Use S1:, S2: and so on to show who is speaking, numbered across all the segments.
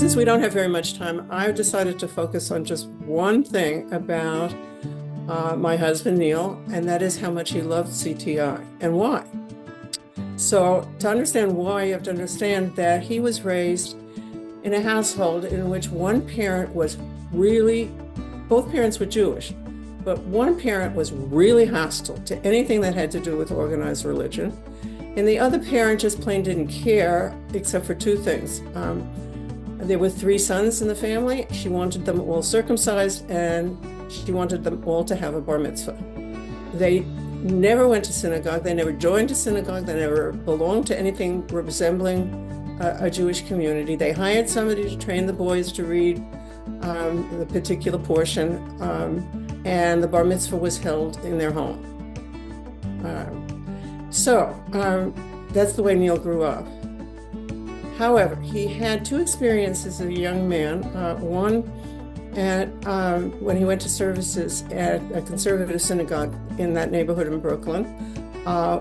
S1: since we don't have very much time, I've decided to focus on just one thing about my husband, Neil, and that is how much he loved CTI and why. So to understand why, you have to understand that he was raised in a household in which one parent was really, both parents were Jewish, but one parent was really hostile to anything that had to do with organized religion. And the other parent just plain didn't care, except for two things. There were three sons in the family. She wanted them all circumcised, and she wanted them all to have a bar mitzvah. They never went to synagogue. They never joined a synagogue. They never belonged to anything resembling a Jewish community. They hired somebody to train the boys to read the particular portion, and the bar mitzvah was held in their home. So that's the way Neil grew up. However, he had two experiences as a young man. One when he went to services at a conservative synagogue in that neighborhood in Brooklyn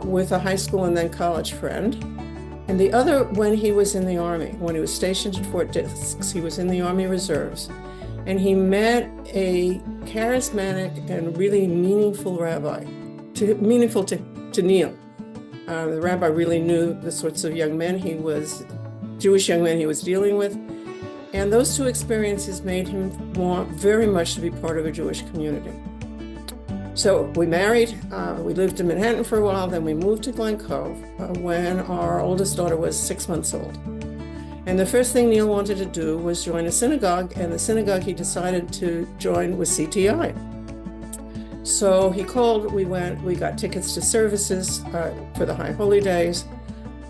S1: with a high school and then college friend. And the other when he was in the Army, when he was stationed at Fort Dix. He was in the Army Reserves. And he met a charismatic and really meaningful rabbi, meaningful to Neil. The rabbi really knew the sorts of young men Jewish young men he was dealing with. And those two experiences made him want very much to be part of a Jewish community. So we married, we lived in Manhattan for a while, then we moved to Glen Cove when our oldest daughter was 6 months old. And the first thing Neil wanted to do was join a synagogue, and the synagogue he decided to join was CTI. So he called, we went, we got tickets to services for the High Holy Days,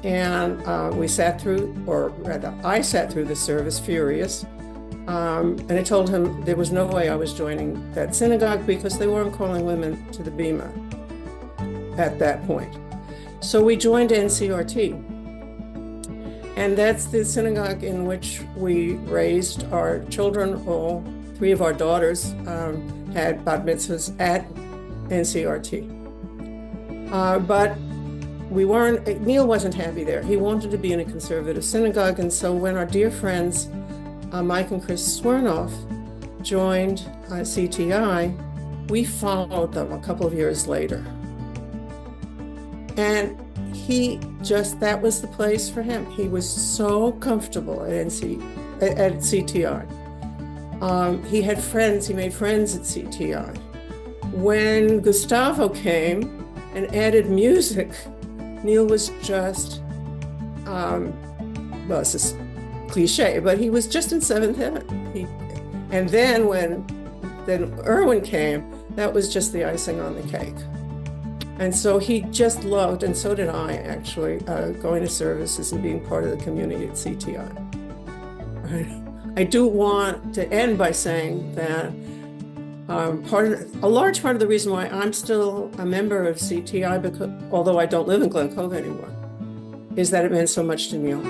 S1: and we sat through, or rather I sat through the service furious, and I told him there was no way I was joining that synagogue because they weren't calling women to the bima at that point. So we joined NCRT, and that's the synagogue in which we raised our children. All three of our daughters had bat mitzvahs at NCRT. But Neil wasn't happy there. He wanted to be in a conservative synagogue. And so when our dear friends, Mike and Chris Swernoff, joined CTI, we followed them a couple of years later. And that was the place for him. He was so comfortable at CTI. He had friends, he made friends at CTI. When Gustavo came and added music, Neil was just, well, this is cliche, but he was just in seventh heaven. And then when Erwin came, that was just the icing on the cake. And so he just loved, and so did I actually, going to services and being part of the community at CTI. I do want to end by saying that a large part of the reason why I'm still a member of CTI, although I don't live in Glen Cove anymore, is that it meant so much to Neil.